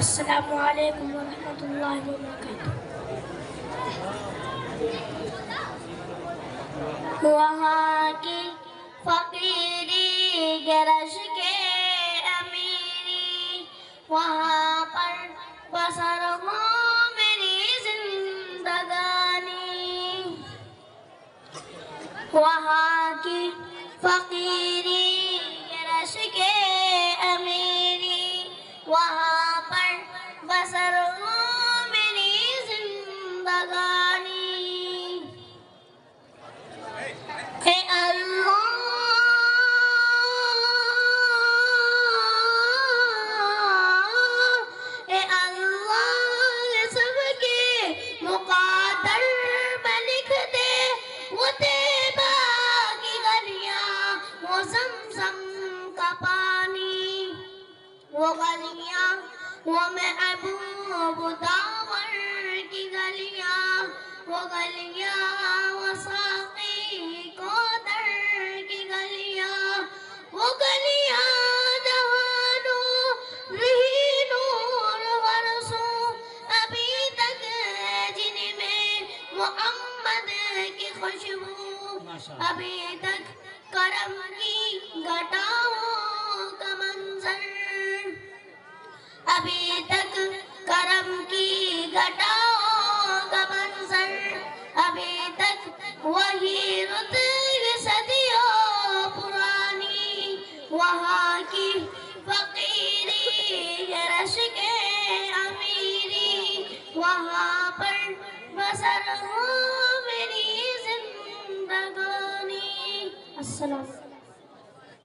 السلام علیکم ورحمۃ اللہ وبرکاتہ۔ وہاں کی فقیری گرش کے امیری، وہاں پر بسر ہو میری زندگانی۔ وہاں کی فقیری گرش کے امیری، وہاں پر بسر ہو میری زندگانی۔ اے اللہ اے اللہ، سب کے مقدر میں لکھ دے وہ طیبہ کی گلیاں، وہ زمزم کا پانی، وہ گلیاں، وہ محبوب داور کی گلیاں، وہ گلیاں، وہ ساقی کوثر کی گلیاں، وہ گلیاں جہاں نور ہی نور برسوں ابھی تک، جن میں محمد کی خوشبو، ابھی تک کرم کی گھٹاؤں کا منظر، ابھی تک کرم کی گھٹاؤں کا منظر، ابھی تک وہی رت صدیوں پرانی۔ وہاں کی فقیری گرش کے امیری، وہاں پر بسر ہو میری زندگانی۔ السلام